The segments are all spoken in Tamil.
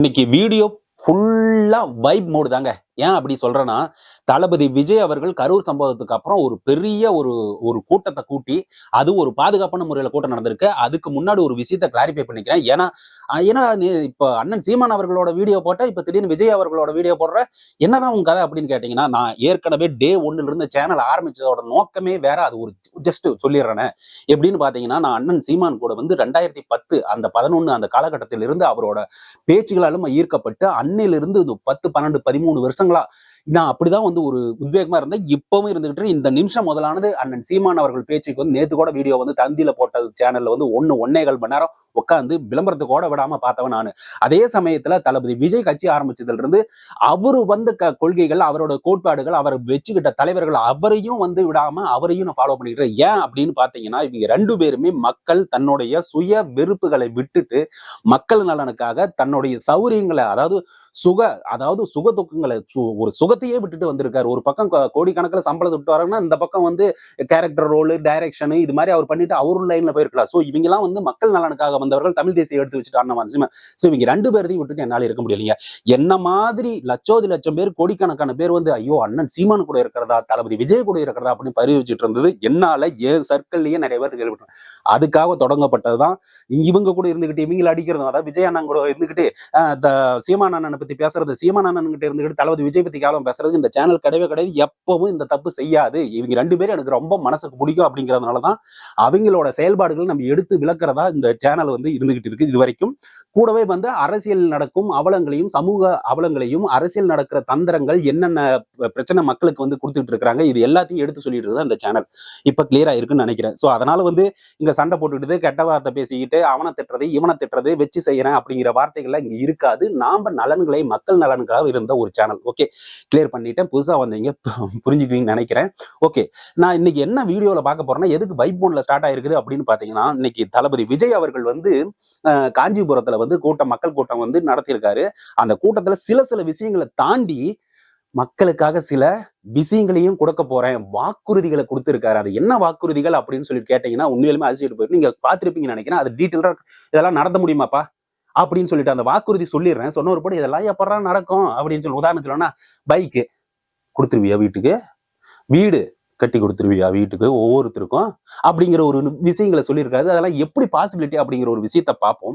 இன்னைக்கு வீடியோ ஃபுல்லா வைப் மோடு தாங்க. ஏன் அப்படி சொல்றேன்னா, தளபதி விஜய் அவர்கள் கரூர் சம்பவத்துக்கு அப்புறம் ஒரு பெரிய ஒரு ஒரு கூட்டத்த கூட்டி, அதுவும் ஒரு பாதுகாப்பான முறையில கூட்டம் நடந்திருக்கு. அதுக்கு முன்னாடி ஒரு விஷயத்த கிளாரிஃபை பண்ணிக்கிறேன். ஏன்னா இப்ப அண்ணன் சீமான் அவர்களோட வீடியோ போட்டா, இப்ப திடீர்னு விஜய் அவர்களோட வீடியோ போடுற, என்னதான் உங்க கதை அப்படின்னு கேட்டீங்கன்னா, நான் ஏற்கனவே டே 1ல இருந்து சேனல் ஆரம்பிச்சதோட நோக்கமே வேற. அது ஒரு ஜஸ்ட் சொல்லிடுறேனே. எப்படின்னு பாத்தீங்கன்னா, நான் அண்ணன் சீமான் கூட வந்து 2010 அந்த 11 அந்த காலகட்டத்திலிருந்து அவரோட பேச்சுகளாலும் ஈர்க்கப்பட்டு அன்னையிலிருந்து 10, 12, 13 வருஷங்களா நான் அப்படிதான் வந்து ஒரு உத்வேகமா இருந்தேன். இப்பவும் இருந்துகிட்டு இந்த நிமிஷம் முதலானது அண்ணன் சீமான் அவர்கள் பேச்சுக்கு வந்து நேத்து கூட வீடியோ வந்து தந்தியில போட்ட சேனல்ல வந்து 1.25 மணி நேரம் உட்காந்து விளம்பரத்துக்கு கூட விடாம பார்த்தவன் நானு. அதே சமயத்துல தளபதி விஜய் கட்சி ஆரம்பிச்சதுல இருந்து அவரு வந்து கொள்கைகள், அவரோட கோட்பாடுகள், அவர் வச்சுக்கிட்ட தலைவர்கள் அவரையும் வந்து விடாம அவரையும் நான் ஃபாலோ பண்ணிக்கிறேன். ஏன் அப்படின்னு பாத்தீங்கன்னா, இவங்க 2 பேருமே மக்கள் தன்னுடைய சுய வெறுப்புகளை விட்டுட்டு மக்கள் நலனுக்காக தன்னுடைய சௌரியங்களை, அதாவது சுக துக்கங்களை ஒரு சுகத்தையே விட்டுட்டு வந்திருக்காரு. ஒரு பக்கம் கோடிக்கணக்கில் சம்பளத்தை விட்டு வராங்கன்னா, இந்த பக்கம் வந்து கேரக்டர் ரோல், டைரக்ஷன் இது மாதிரி அவர் பண்ணிட்டு அவரு லைன்ல போயிருக்கலாம். சோ இவங்க எல்லாம் வந்து மக்கள் நலனுக்காக வந்தவர்கள், தமிழ் தேசியம் எடுத்து வச்சுட்டு அண்ணன். சோ இவங்க 2 பேரையும் விட்டுட்டு என்னால இருக்க முடியலைங்க. என்ன மாதிரி லட்சம் பேர், கோடிக்கணக்கான பேர் வந்து ஐயோ அண்ணன் சீமான் கூட இருக்கிறதா, தளபதி விஜய் கூட இருக்கிறதா அப்படின்னு பரிவிச்சுட்டு இருந்தது. என்னால என் சர்க்கிள்லயே நிறைய பேருக்கு கேள்விப்பட்டேன். அதுக்காக தொடங்கப்பட்டதுதான் இவங்க கூட இருந்துகிட்டு இவங்களை அடிக்கிறதும், அதாவது விஜய் அண்ணன் கூட இருந்துகிட்டு சீமான் அண்ணனை பத்தி பேசுறது, சீமான் அண்ணன் கிட்ட இருந்துகிட்டு தளபதி விஜய் பத்தி கேவலம் பேசுறது இந்த சேனல் கிடையவே கிடையாது. எப்பவும் இந்த தப்பு செய்யாது. இவங்க 2 பேரும் எனக்கு ரொம்ப மனசுக்கு பிடிக்கும். அப்படிங்கறதுனாலதான் அவங்களோட செயல்பாடுகள் நம்ம எடுத்து விளக்குறதா இந்த சேனல் வந்து இருந்துகிட்டு இருக்கு இது வரைக்கும். கூடவே வந்து அரசியல் நடக்கும் அவலங்களையும், சமூக அவலங்களையும், அரசியல் நடக்கிற தந்திரங்கள், என்னென்ன பிரச்சனை மக்களுக்கு வந்து கொடுத்துட்டு இருக்காங்க, இது எல்லாத்தையும் எடுத்து சொல்லிட்டு இருக்கு அந்த சேனல். இப்ப கிளியரா இருக்குன்னு நினைக்கிறேன். சோ அதனால வந்து இங்க சண்டை போட்டுக்கிட்டு, கெட்ட வார்த்தை பேசிக்கிட்டு, அவனை திட்டுறது, இவனை திட்டுறது, வச்சு செய்யறேன் அப்படிங்கிற வார்த்தைகள்லாம் இங்க இருக்காது. நாம நலன்களை, மக்கள் நலனுக்காக இருந்த ஒரு சேனல். ஓகே, கிளியர் பண்ணிட்டேன். புதுசா வந்தீங்க புரிஞ்சுக்குவீங்கன்னு நினைக்கிறேன். ஓகே, நான் இன்னைக்கு என்ன வீடியோல பார்க்க போறேன்னா, எதுக்கு வைப் மோட்ல ஸ்டார்ட் ஆயிருக்குது அப்படின்னு பாத்தீங்கன்னா, இன்னைக்கு தளபதி விஜய் அவர்கள் வந்து காஞ்சிபுரத்துல வந்து மக்கள் கூட்டம் வந்து நடத்தியிருக்காரு. அந்த கூட்டத்துல சில விஷயங்களை தாண்டி மக்களுக்காக சில விஷயங்களையும் கொடுக்க போறேன், வாக்குறுதிகளை கொடுத்திருக்காரு. அது என்ன வாக்குறுதிகள் அப்படின்னு சொல்லி கேட்டீங்கன்னா, உண்மையிலுமே அதிசயிட்டு போயிருக்கு. நீங்க பார்த்திருப்பீங்கன்னு நினைக்கிறேன். அது டீட்டெயிலா இதெல்லாம் நடத்த முடியுமாப்பா அப்படின்னு சொல்லிட்டு அந்த வாக்குறுதி சொல்லிடுறேன். சொன்ன ஒரு படி இதெல்லாம் எப்படா நடக்கும் அப்படின்னு சொல்லி உதாரணத்துலன்னா, பைக்கு கொடுத்துருவியா வீட்டுக்கு, வீடு கட்டி கொடுத்துருவியா வீட்டுக்கு ஒவ்வொருத்தருக்கும் அப்படிங்கிற ஒரு விஷயங்களை சொல்லியிருக்காரு. அதெல்லாம் எப்படி பாசிபிலிட்டி அப்படிங்கிற ஒரு விஷயத்த பார்ப்போம்.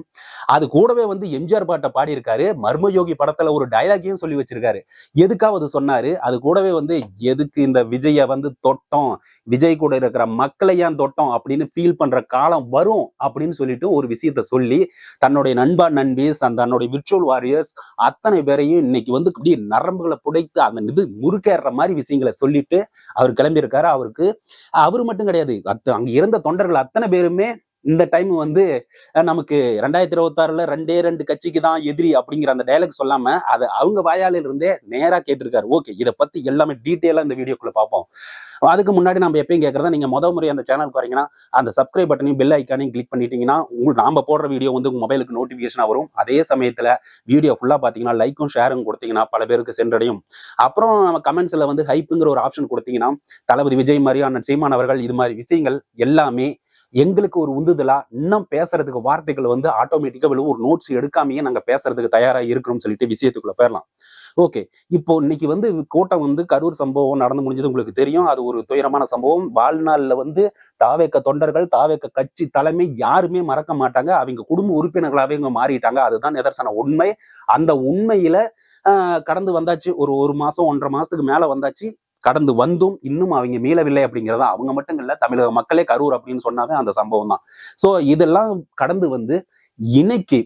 அது கூடவே வந்து எம்ஜிஆர் பாட்டை பாடியிருக்காரு. மர்மயோகி படத்துல ஒரு டைலாகையும் சொல்லி வச்சிருக்காரு. எதுக்காவது சொன்னாரு. அது கூடவே வந்து எதுக்கு இந்த விஜய வந்து தொட்டோம், விஜய் கூட இருக்கிற மக்களை ஏன் தொட்டோம் அப்படின்னு ஃபீல் பண்ற காலம் வரும் அப்படின்னு சொல்லிட்டு ஒரு விஷயத்த சொல்லி தன்னுடைய நண்பி, தன்னுடைய விர்ச்சுவல் வாரியர்ஸ் அத்தனை பேரையும் இன்னைக்கு வந்து அப்படியே நரம்புகளை புடைத்து அந்த இது முறுக்கேற மாதிரி விஷயங்களை சொல்லிட்டு அவர் கிளம்பியிருக்காரு. அவரு மட்டும் கிடையாது, அங்க இருந்த தொண்டர்கள் அத்தனை பேருமே இந்த டைம் வந்து நமக்கு 2026ல 2 கட்சிக்கு தான் எதிரி அப்படிங்கிற அந்த டயலாக் சொல்லாம அது அவங்க வாயால இருந்தே நேரா கேட்டிருக்காரு. ஓகே, இதை பத்தி எல்லாமே டீட்டெயிலா இந்த வீடியோக்குள்ள பார்ப்போம். அதுக்கு முன்னாடி நம்ம எப்பயும் கேட்கறதா, நீங்க முறை அந்த சேனலுக்கு வரீங்கன்னா அந்த சப்ஸ்கிரைப் பட்டனையும் பெல் ஐக்கானையும் கிளிக் பண்ணிட்டீங்கன்னா நாம போடுற வீடியோ வந்து உங்க மொபைலுக்கு நோட்டிபிகேஷனா வரும். அதே சமயத்துல வீடியோ ஃபுல்லா பாத்தீங்கன்னா லைக்கும் ஷேரும் கொடுத்தீங்கன்னா பல பேருக்கு சென்றடையும். அப்புறம் நம்ம கமெண்ட்ஸ்ல வந்து ஹைப்புங்கிற ஒரு ஆப்ஷன் கொடுத்தீங்கன்னா, தளபதி விஜய் மாதிரி, அண்ணன் சீமான் அவர்கள் இது மாதிரி விஷயங்கள் எல்லாமே எங்களுக்கு ஒரு உந்துதலா இன்னும் பேசுறதுக்கு வார்த்தைகள் வந்து ஆட்டோமேட்டிக்கா ஒரு நோட்ஸ் எடுக்காமையே நாங்க பேசுறதுக்கு தயாரா இருக்கிறோம் சொல்லிட்டு விஷயத்துக்குள்ள போயிடலாம். ஓகே, இப்போ இன்னைக்கு வந்து கூட்டம் வந்து கரூர் சம்பவம் நடந்து முடிஞ்சது உங்களுக்கு தெரியும். அது ஒரு துயரமான சம்பவம். வாழ்நாள்ல வந்து தாவேக்க தொண்டர்கள், தாவேக்க கட்சி தலைமை யாருமே மறக்க மாட்டாங்க. அவங்க குடும்ப உறுப்பினர்களாவே இவங்க மாறிட்டாங்க. அதுதான் நிதர்சன உண்மை. அந்த உண்மையில கடந்து வந்தாச்சு. ஒரு மாசம் 1.5 மாசத்துக்கு மேல வந்தாச்சு. கடந்து வந்தும் இன்னும் அவங்க மீளவில்லை அப்படிங்கிறதா. அவங்க மட்டும் இல்ல, தமிழக மக்களே கரூர் அப்படின்னு சொன்னாவே அந்த சம்பவம் தான். சோ இதெல்லாம் கடந்து வந்து இன்னைக்கு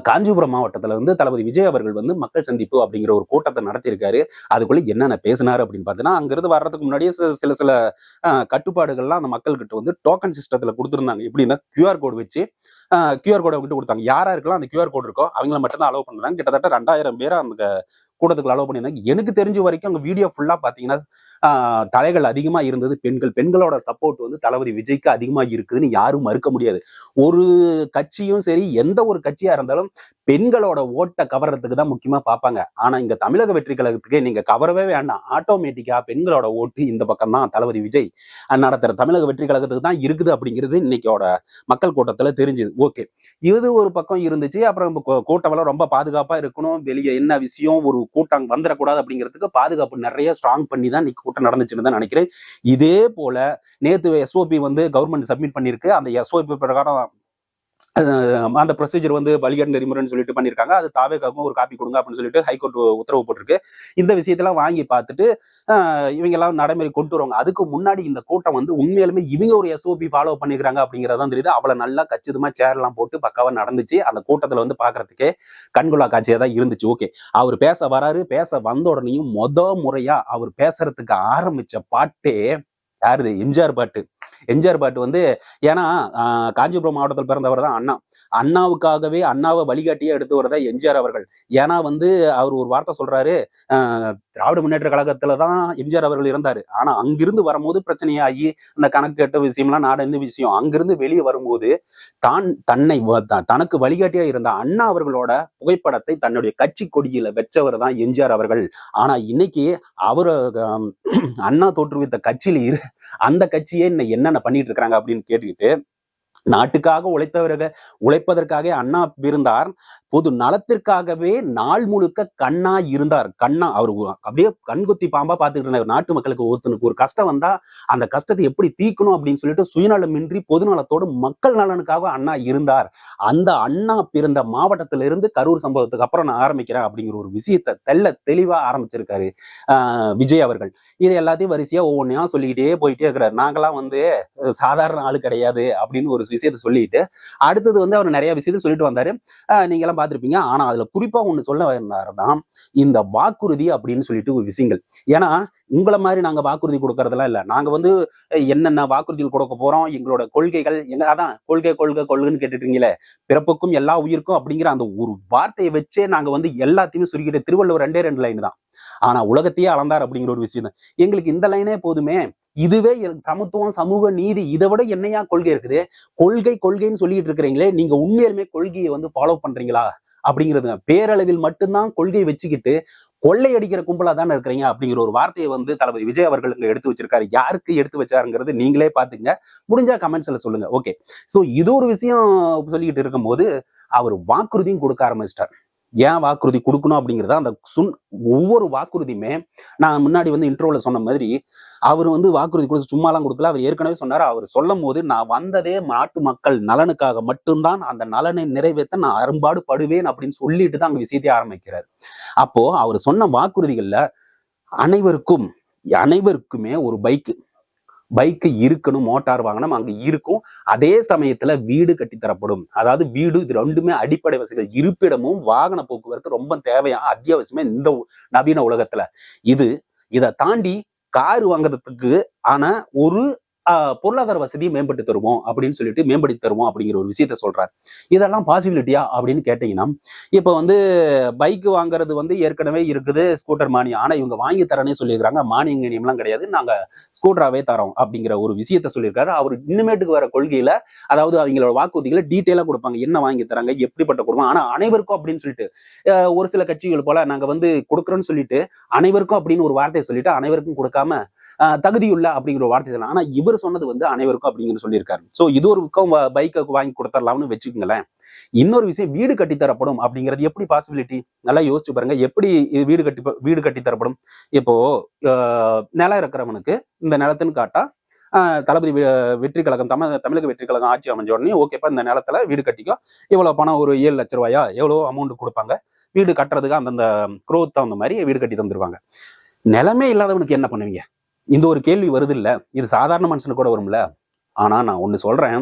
காஞ்சிபுரம் மாவட்டத்துல வந்து தளபதி விஜய் அவர்கள் வந்து மக்கள் சந்திப்பு அப்படிங்கிற ஒரு கூட்டத்தை நடத்தியிருக்காரு. அதுக்குள்ள என்னென்ன பேசினாரு அப்படின்னு பார்த்தீங்கன்னா, அங்கிருந்து வர்றதுக்கு முன்னாடியே சில கட்டுப்பாடுகள்லாம் அந்த மக்கள்கிட்ட வந்து டோக்கன் சிஸ்டத்துல கொடுத்துருந்தாங்க. எப்படின்னா QR கோடு வச்சு QR கோடை கிட்ட கொடுத்தாங்க. யாருக்கெல்லாம் அந்த QR கோடு இருக்கோ அவங்கள மட்டும் தான் அலோவ் பண்றாங்க. கிட்டத்தட்ட 2000 பேரை அந்த கூட்டத்துக்கு அலோவ் பண்ணியிருந்தாங்க. எனக்கு தெரிஞ்ச வரைக்கும் அங்க வீடியோ ஃபுல்லா பாத்தீங்கன்னா தலைகள் அதிகமா இருந்தது பெண்களோட சப்போர்ட் வந்து தளபதி விஜய்க்கு அதிகமா இருக்குதுன்னு யாரும் மறுக்க முடியாது. ஒரு கட்சியும் சரி, எந்த ஒரு கட்சியா இருந்தாலும் பெண்களோட ஓட்டை கவர்றதுக்கு தான் முக்கியமா பார்ப்பாங்க. ஆனா இங்க தமிழக வெற்றி கழகத்துக்கு நீங்க கவரவே வேண்டாம், ஆட்டோமேட்டிக்கா பெண்களோட ஓட்டு இந்த பக்கம் தான் தளபதி விஜய் நடத்துற தமிழக வெற்றி கழகத்துக்கு தான் இருக்குது அப்படிங்கிறது இன்னைக்கோட மக்கள் கூட்டத்துல தெரிஞ்சுது. ஓகே, இது ஒரு பக்கம் இருந்துச்சு. அப்புறம் கூட்டம் ரொம்ப பாதுகாப்பா இருக்கணும், வெளியே என்ன விஷயம் ஒரு கூட்டம் வந்துடக்கூடாது அப்படிங்கிறதுக்கு பாதுகாப்பு நிறைய ஸ்ட்ராங் பண்ணி தான் இன்னைக்கு கூட்டம் நடந்துச்சுன்னு தான் நினைக்கிறேன். இதே போல நேத்து எஸ்ஓபி கவர்மெண்ட் சப்மிட் பண்ணிருக்கு. அந்த எஸ்ஓபி பிரகாரம் அந்த ப்ரொசீஜர் வழிகாட்டு நெறிமுறைன்னு சொல்லிட்டு பண்ணியிருக்காங்க. அது தாவேக்காவுக்கும் ஒரு காப்பி கொடுங்க அப்படின்னு சொல்லிட்டு ஹைகோர்ட் உத்தரவு போட்டிருக்கு. இந்த விஷயத்தெல்லாம் வாங்கி பார்த்துட்டு இவங்க எல்லாம் நடைமுறை கொண்டு வருவாங்க. அதுக்கு முன்னாடி இந்த கூட்டம் உண்மையாலுமே இவங்க ஒரு எஸ்ஓபி ஃபாலோ பண்ணிக்கிறாங்க அப்படிங்கிறதான் தெரியுது. அவ்வளவு நல்லா கச்சிதமா சேர் எல்லாம் போட்டு பக்காவா நடந்துச்சு. அந்த கூட்டத்துல பாக்குறதுக்கே கண்கொள்ளா காட்சியா தான் இருந்துச்சு. ஓகே, அவர் பேச வராரு. பேச வந்த உடனேயும் முறையா அவர் பேசுறதுக்கு ஆரம்பிச்ச பாட்டே யாரு? எம்ஜிஆர் பாட்டு. எம்ஜிஆர் பாட்டு ஏன்னா காஞ்சிபுரம் மாவட்டத்தில் பிறந்தவர் தான் அண்ணா. அண்ணாவுக்காகவே அண்ணாவை வழிகாட்டியே எடுத்து வரதா எம்ஜிஆர் அவர்கள். ஏன்னா அவர் ஒரு வார்த்தை சொல்றாரு, திராவிட முன்னேற்ற கழகத்துலதான் எம்ஜிஆர் அவர்கள் இருந்தாரு. ஆனா அங்கிருந்து வரும்போது பிரச்சனையாகி அந்த கணக்கு கேட்ட விஷயம்லாம் நாடு விஷயம். அங்கிருந்து வெளியே வரும்போது தனக்கு வழிகாட்டியா இருந்த அண்ணா அவர்களோட புகைப்படத்தை தன்னுடைய கட்சி கொடியில வச்சவர் தான் எம்ஜிஆர் அவர்கள். ஆனா இன்னைக்கு அவரு அண்ணா தோற்றுவித்த கட்சியில அந்த கட்சியே என்னென்ன பண்ணிட்டு இருக்காங்க அப்படின்னு கேட்டுக்கிட்டு, நாட்டுக்காக உழைப்பதற்காக அண்ணா இருந்தார். பொது நலத்திற்காகவே நாள் முழுக்க கண்ணா இருந்தார். அவர் அப்படியே கண்குத்தி பாம்பா பார்த்துக்கிட்டு இருந்தார். நாட்டு மக்களுக்கு ஒருத்தனுக்கு ஒரு கஷ்டம் வந்தா அந்த கஷ்டத்தை எப்படி தீக்கணும் அப்படின்னு சொல்லிட்டு சுயநலமின்றி பொதுநலத்தோடு மக்கள் நலனுக்காக அண்ணா இருந்தார். அந்த அண்ணா பிறந்த மாவட்டத்திலிருந்து கரூர் சம்பவத்துக்கு அப்புறம் நான் ஆரம்பிக்கிறேன் அப்படிங்கிற ஒரு விஷயத்தை தெளிவா ஆரம்பிச்சிருக்காரு விஜய் அவர்கள். இது எல்லாத்தையும் வரிசையா ஒவ்வொன்றையா சொல்லிக்கிட்டே போயிட்டே இருக்கிறார். நாங்களாம் சாதாரண ஆளு கிடையாது அப்படின்னு ஒரு விஷயத்த சொல்லிட்டு அடுத்தது அவர் நிறைய விஷயத்த சொல்லிட்டு வந்தாரு. நீங்க எல்லாம் பார்த்திருப்பீங்க. ஆனா அதுல குறிப்பா ஒண்ணு சொல்ல வந்தாருன்னா, இந்த வாக்குறுதி அப்படின்னு சொல்லிட்டு ஒரு விஷயங்கள். ஏன்னா உங்களை மாதிரி நாங்க வாக்குறுதி கொடுக்கறதெல்லாம் இல்ல. நாங்க என்னென்ன வாக்குறுதிகள் கொடுக்க போறோம், எங்களோட கொள்கைகள் அதான் கொள்கைன்னு கேட்டுட்டீங்களே, பிறப்புக்கும் எல்லா உயிருக்கும் அப்படிங்கிற அந்த ஒரு வார்த்தையை வச்சே நாங்க எல்லாத்தையுமே சுருக்கிட்டு, திருவள்ளுவர் 2 லைன் தான். ஆனா உலகத்தையே அளந்தார் அப்படிங்கிற ஒரு விஷயம் தான். எங்களுக்கு இந்த லைனே போதுமே, இதுவே சமத்துவம், சமூக நீதி, இதை விட என்னையா கொள்கை இருக்குது? கொள்கைன்னு சொல்லிட்டு இருக்கிறீங்களே, நீங்க உண்மையிலுமே கொள்கையை ஃபாலோ பண்றீங்களா அப்படிங்கிறது. பேரளவில் மட்டும்தான் கொள்கை வச்சுக்கிட்டு கொள்ளையடிக்கிற கும்பலா தானே இருக்கிறீங்க அப்படிங்கிற ஒரு வார்த்தையை தளபதி விஜய் அவர்களுக்கு எடுத்து வச்சிருக்காரு. யாருக்கு எடுத்து வச்சாருங்கிறது நீங்களே பாத்துங்க. முடிஞ்சா கமெண்ட்ஸ்ல சொல்லுங்க. ஓகே, சோ இது ஒரு விஷயம் சொல்லிக்கிட்டு இருக்கும் போது அவர் வாக்குறுதியும் கொடுக்க ஆரம்பிச்சிட்டார். ஏன் வாக்குறுதி கொடுக்கணும் அப்படிங்கிறத அந்த ஒவ்வொரு வாக்குறுதியுமே நான் முன்னாடி இன்ட்ரோல சொன்ன மாதிரி அவர் வாக்குறுதி கொடுத்து சும்மாலாம் கொடுக்கல. அவர் ஏற்கனவே சொன்னார். அவர் சொல்லும் போது நான் வந்ததே நாட்டு மக்கள் நலனுக்காக மட்டும்தான், அந்த நலனை நிறைவேற்ற நான் அரும்பாடு படுவேன் அப்படின்னு சொல்லிட்டு தான் அங்க விஷயத்தை ஆரம்பிக்கிறார். அப்போ அவர் சொன்ன வாக்குறுதிகள்ல அனைவருக்குமே ஒரு பைக்கு இருக்கணும், மோட்டார் வாகனம் அங்க இருக்கும். அதே சமயத்துல வீடு கட்டி தரப்படும். அதாவது வீடு, இது ரெண்டுமே அடிப்படை வசதிகள். இருப்பிடமும் வாகன போக்குவரத்து ரொம்ப தேவையா, அத்தியாவசியமே இந்த நவீன உலகத்துல. இதை தாண்டி கார் வாங்குறதுக்கு ஆனா ஒரு பொருளாதார வசதியை மேம்பட்டு தருவோம் அப்படின்னு சொல்லிட்டு மேம்படுத்தி தருவோம் அப்படிங்கிற ஒரு விஷயத்த சொல்றாரு. இதெல்லாம் பாசிபிலிட்டியா அப்படின்னு கேட்டீங்கன்னா, இப்ப பைக் வாங்குறது ஏற்கனவே இருக்குது, ஸ்கூட்டர் மானியம். ஆனா இவங்க வாங்கி தரனே சொல்லியிருக்காங்க. மானியம் எல்லாம் கிடையாது, நாங்க ஸ்கூட்டராவே தரோம் அப்படிங்கிற ஒரு விஷயத்த சொல்லியிருக்காரு. அவர் இன்னுமேட்டுக்கு வர கொள்கையில, அதாவது அவங்களோட வாக்குறுதிகளை டீட்டெயிலா கொடுப்பாங்க. என்ன வாங்கி தராங்க, எப்படிப்பட்ட குடும்பம், ஆனா அனைவருக்கும் அப்படின்னு சொல்லிட்டு ஒரு சில கட்சிகள் போல நாங்க கொடுக்குறோன்னு சொல்லிட்டு அனைவருக்கும் அப்படின்னு ஒரு வார்த்தையை சொல்லிட்டு அனைவருக்கும் கொடுக்காம தகுதியுள்ள அப்படிங்கிற ஒரு வார்த்தை சொல்லலாம். ஆனா இவர் சொன்னது அனைவருக்கும் அப்படிங்கிற சொல்லியிருக்காரு. சோ இது ஒரு பக்கம் பைக்கை வாங்கி கொடுத்துடலாம்னு வச்சுக்கோங்களேன். இன்னொரு விஷயம், வீடு கட்டித்தரப்படும் அப்படிங்கிறது எப்படி பாசிபிலிட்டி? நல்லா யோசிச்சு பாருங்க. எப்படி வீடு கட்டி தரப்படும்? இப்போ நிலம் இருக்கிறவனுக்கு இந்த நிலத்துன்னு காட்டா தளபதி வெற்றி கழகம், தமிழக வெற்றி கழகம் ஆட்சி அமைஞ்ச உடனே ஓகேப்பா இந்த நிலத்துல வீடு கட்டிக்கோ, இவ்வளவு பணம், ஒரு 7 லட்சம் ரூபாயா எவ்வளவு அமௌண்ட் கொடுப்பாங்க. வீடு கட்டுறதுக்கு அந்தந்த குரோத் தகுந்த மாதிரி வீடு கட்டி தந்துருவாங்க. நிலமே இல்லாதவனுக்கு என்ன பண்ணுவீங்க? இந்த ஒரு கேள்வி வருது இல்ல? இது சாதாரண மனுஷனுக்கு கூட வரும்ல. ஆனா நான் ஒண்ணு சொல்றேன்,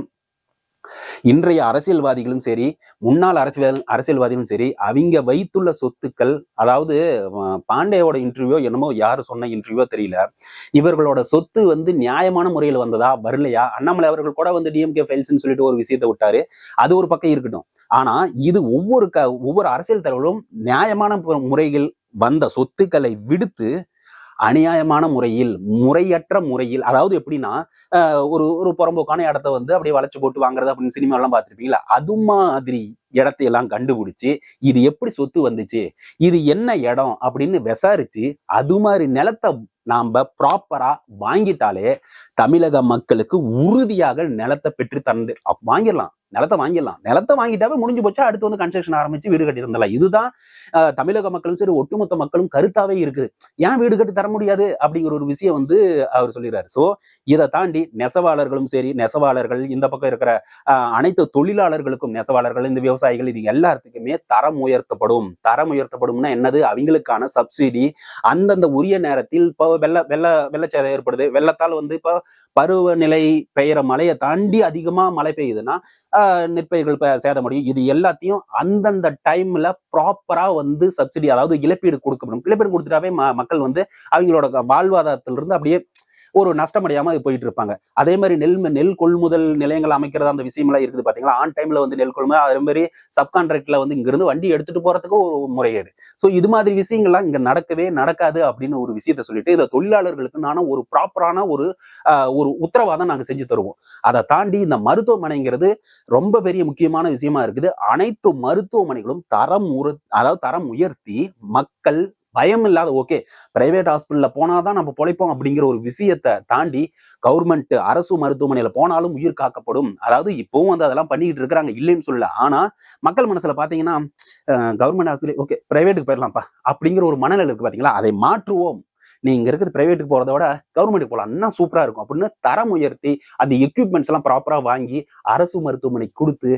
இன்றைய அரசியல்வாதிகளும் சரி, முன்னாள் அரசியல்வாதிகளும் சரி, அவங்க வைத்துள்ள சொத்துக்கள், அதாவது பாண்டேயோட இன்டர்வியூ என்னமோ யாரு சொன்ன இன்டர்வியூ தெரியல, இவர்களோட சொத்து நியாயமான முறையில் வந்ததா வரலையா? அண்ணாமலை அவர்கள் கூட டிஎம்கே ஃபைல்ஸ்ன்னு சொல்லிட்டு ஒரு விஷயத்தை விட்டாரு. அது ஒரு பக்கம் இருக்கட்டும். ஆனா இது ஒவ்வொரு அரசியல் தலைவர்களும் நியாயமான முறையில் வந்த சொத்துக்களை விடுத்து அநியாயமான முறையில், முறையற்ற முறையில், அதாவது எப்படின்னா ஒரு ஒரு புறம்போக்கான இடத்த வந்து அப்படியே வளைச்சு போட்டு வாங்குறது அப்படின்னு சினிமா எல்லாம் பார்த்திருப்பீங்களா, அது மாதிரி இடத்தையெல்லாம் கண்டுபிடிச்சு இது எப்படி சொத்து வந்துச்சு, இது என்ன இடம் அப்படின்னு விசாரிச்சு அது மாதிரி நிலத்தை நாம ப்ராப்பரா வாங்கிட்டாலே தமிழக மக்களுக்கு உறுதியாக நிலத்தை பெற்று தந்து வாங்கிடலாம். நிலத்தை வாங்கிட்டாவே முடிஞ்சு போச்சா, அடுத்து வந்து கன்ஸ்ட்ரக்ஷன் ஆரம்பிச்சு வீடு கட்டி தந்தலாம். இதுதான் தமிழக மக்களும் சரி ஒட்டுமொத்த மக்களும் கருத்தாவே இருக்குது. ஏன் வீடு கட்டி தர முடியாது அப்படிங்கிற ஒரு விஷயம் வந்து அவர் சொல்லிடுறாரு. சோ இதை தாண்டி நெசவாளர்களும் சரி, நெசவாளர்கள் இந்த பக்கம் இருக்கிற அனைத்து தொழிலாளர்களுக்கும், நெசவாளர்கள் இந்த விவசாயிகள் இது எல்லாத்துக்குமே தரம் உயர்த்தப்படும்னா என்னது, அவங்களுக்கான சப்சிடி அந்தந்த உரிய நேரத்தில் இப்போ வெள்ளச்சேதம் ஏற்படுது, வெள்ளத்தால் வந்து இப்போ பருவநிலை பெய்யற மழையை தாண்டி அதிகமா மழை பெய்யுதுன்னா நெற்பயிர்கள் சேதமடையும். இது எல்லாத்தையும் அந்தந்த டைம்ல ப்ராப்பரா வந்து சப்சிடி, அதாவது இழப்பீடு கொடுக்கப்படும். இழப்பீடு கொடுத்துட்டாவே மக்கள் வந்து அவங்களோட வாழ்வாதாரத்திலிருந்து அப்படியே ஒரு நஷ்டமடையாம போயிட்டு இருப்பாங்க. அதே மாதிரி நெல் கொள்முதல் நிலையங்கள் அமைக்கிறது அந்த விஷயம் எல்லாம் இருக்குது பாத்தீங்களா, ஆன் டைம்ல வந்து நெல் கொள்முதல், அதே மாதிரி சப்கான்ட்ராக்ட்ல வந்து இங்க இருந்து வண்டி எடுத்துட்டு போறதுக்கு ஒரு முறையீடு. சோ இது மாதிரி விஷயங்கள்லாம் இங்க நடக்கவே நடக்காது அப்படின்னு ஒரு விஷயத்த சொல்லிட்டு, இதை தொழிலாளர்களுக்கு நானும் ஒரு ப்ராப்பரான ஒரு உத்தரவாதம் நாங்க செஞ்சு தருவோம். அதை தாண்டி இந்த மருத்துவமனைங்கிறது ரொம்ப பெரிய முக்கியமான விஷயமா இருக்குது. அனைத்து மருத்துவமனைகளும் தரம் உயர்த்தி மக்கள் பயம் இல்லாத, ஓகே பிரைவேட் ஹாஸ்பிட்டல்ல போனாதான் நம்ம பொழைப்போம் அப்படிங்கிற ஒரு விஷயத்தை தாண்டி கவர்மெண்ட் அரசு மருத்துவமனையில போனாலும் உயிர் காக்கப்படும். அதாவது இப்பவும் வந்து அதெல்லாம் பண்ணிக்கிட்டு இருக்கிறாங்க, இல்லைன்னு சொல்லல. ஆனா மக்கள் மனசுல பாத்தீங்கன்னா கவர்மெண்ட் ஹாஸ்பிட்டல் ஓகே பிரைவேட்டுக்கு போயிடலாம்ப்பா அப்படிங்கிற ஒரு மனநிலை இருக்கு பாத்தீங்களா. அதை மாற்றுவோம், நீங்க இருக்கிறது பிரைவேட்டுக்கு போறதை விட கவர்மெண்ட்டுக்கு போகலாம், இன்னும் சூப்பரா இருக்கும் அப்படின்னு தரம் உயர்த்தி அந்த எக்யூப்மெண்ட்ஸ் எல்லாம் ப்ராப்பரா வாங்கி அரசு மருத்துவமனைக்கு கொடுத்து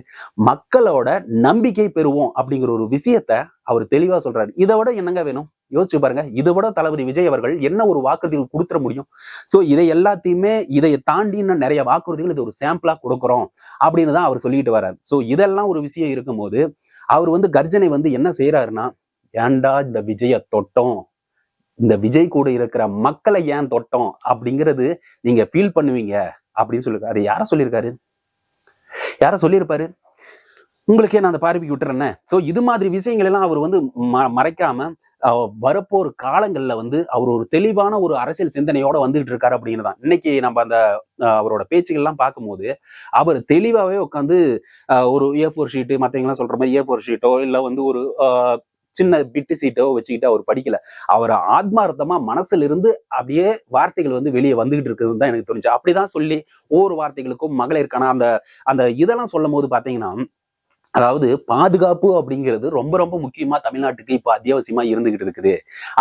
மக்களோட நம்பிக்கை பெறுவோம் அப்படிங்கிற ஒரு விஷயத்த அவர் தெளிவா சொல்றாரு. இதை விட என்னங்க வேணும், யோசிச்சு பாருங்க. இதை விட தளபதி விஜய் அவர்கள் என்ன ஒரு வாக்குறுதிகள் கொடுத்துட முடியும்? சோ இதை தாண்டி இன்னும் நிறைய வாக்குறுதிகள் இது ஒரு சாம்பிளா கொடுக்குறோம் அப்படின்னு தான் அவர் சொல்லிட்டு வர்றாரு. சோ இதெல்லாம் ஒரு விஷயம் இருக்கும் போது அவர் வந்து கர்ஜனை வந்து என்ன செய்யறாருன்னா, ஏன்டா இந்த விஜய தொட்டோம், இந்த விஜய் கூட இருக்கிற மக்களை ஏன் தொட்டோம் அப்படிங்கிறது நீங்க ஃபீல் பண்ணுவீங்க அப்படின்னு சொல்லிருக்காரு. அது யார சொல்லியிருப்பாரு? உங்களுக்கே நான் அந்த பார்வைக்கு விட்டுறேன். சோ இது மாதிரி விஷயங்கள் எல்லாம் அவர் வந்து மறைக்காம வரப்போற காலங்கள்ல வந்து அவர் ஒரு தெளிவான ஒரு அரசியல் சிந்தனையோட வந்துகிட்டு இருக்காரு அப்படிங்கிறதான். இன்னைக்கு நம்ம அந்த அவரோட பேச்சுகள் எல்லாம் பார்க்கும்போது அவர் தெளிவாவே உட்காந்து ஒரு A4 ஷீட்டு, மத்தவங்க எல்லாம் சொல்ற மாதிரி A4 ஷீட்டோ இல்ல வந்து ஒரு சின்ன பிட்டு சீட்டோ வச்சுக்கிட்டு அவர் படிக்கல. அவர் ஆத்மார்த்தமா மனசுல இருந்து அப்படியே வார்த்தைகள் வந்து வெளியே வந்துகிட்டு இருக்குதுன்னு தான் எனக்கு தோணுச்சு. அப்படிதான் சொல்லி ஒவ்வொரு வார்த்தைகளுக்கும் மகளிருக்கான அந்த இதெல்லாம் சொல்லும் போது பாத்தீங்கன்னா, அதாவது பாதுகாப்பு அப்படிங்கிறது ரொம்ப ரொம்ப முக்கியமா தமிழ்நாட்டுக்கு இப்ப அத்தியாவசியமா இருந்துகிட்டு இருக்குது.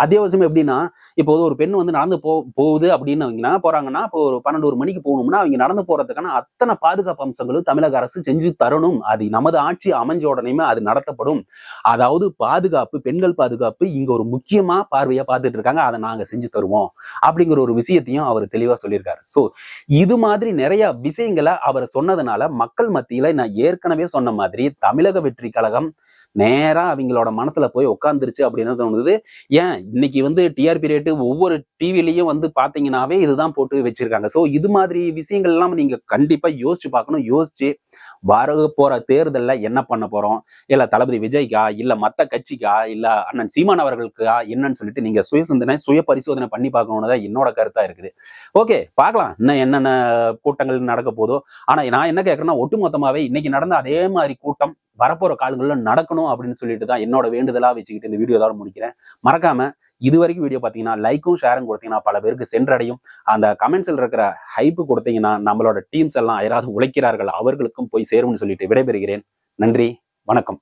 அத்தியாவசியம் எப்படின்னா, இப்போ ஒரு பெண் வந்து நடந்து போகுது அப்படின்னு போறாங்கன்னா, இப்போ ஒரு 12 மணிக்கு போகணும்னா அவங்க நடந்து போறதுக்கான அத்தனை பாதுகாப்பு அம்சங்களும் தமிழக அரசு செஞ்சு தரணும். அது நமது ஆட்சி அமைஞ்ச உடனேயுமே அது நடத்தப்படும். அதாவது பாதுகாப்பு, பெண்கள் பாதுகாப்பு இங்க ஒரு முக்கியமா பார்வையா பார்த்துட்டு இருக்காங்க, அதை நாங்க செஞ்சு தருவோம் அப்படிங்கிற ஒரு விஷயத்தையும் அவர் தெளிவா சொல்லியிருக்காரு. சோ இது மாதிரி நிறைய விஷயங்களை அவர் சொன்னதுனால மக்கள் மத்தியில நான் ஏற்கனவே சொன்ன மாதிரி தமிழக வெற்றி கழகம் நேரா அவங்களோட மனசுல போய் உட்காந்துருச்சு அப்படின்னு தோணுது. ஏன் இன்னைக்கு வந்து டிஆர்பி ரேட்டு ஒவ்வொரு டிவிலையும் வந்து பாத்தீங்கன்னாவே இதுதான் போட்டு வச்சிருக்காங்க. சோ இது மாதிரி விஷயங்கள் எல்லாம் நீங்க கண்டிப்பா யோசிச்சு பார்க்கணும். யோசிச்சு வர போற தேர்தல்ல என்ன பண்ண போறோம், இல்ல தளபதி விஜய்க்கா, இல்ல மத்த கட்சிக்கா, இல்ல அண்ணன் சீமான் அவர்களுக்கா என்னன்னு சொல்லிட்டு நீங்க சுய பரிசோதனை பண்ணி பார்க்கணும்னு தான் என்னோட கருத்தா இருக்குது. ஓகே பார்க்கலாம் இன்னும் என்னென்ன கூட்டங்கள் நடக்க போதோ. ஆனா நான் என்ன கேட்கறேன்னா, ஒட்டுமொத்தமாவே இன்னைக்கு நடந்த அதே மாதிரி கூட்டம் வரப்போற காலங்கள்ல நடக்கணும் அப்படின்னு சொல்லிட்டு தான் என்னோட வேண்டுதலா வச்சுக்கிட்டு இந்த வீடியோ தான் முடிக்கிறேன். மறக்காம இது வரைக்கும் வீடியோ பார்த்தீங்கன்னா லைக்கும் ஷேரும் கொடுத்தீங்கன்னா பல பேருக்கு சென்றடையும். அந்த கமெண்ட்ஸ்ல இருக்கிற ஹைப்பு கொடுத்தீங்கன்னா நம்மளோட டீம்ஸ் எல்லாம் யாராவது உழைக்கிறார்கள் அவர்களுக்கும் போய் சேரும்னு சொல்லிட்டு விடைபெறுகிறேன். நன்றி, வணக்கம்.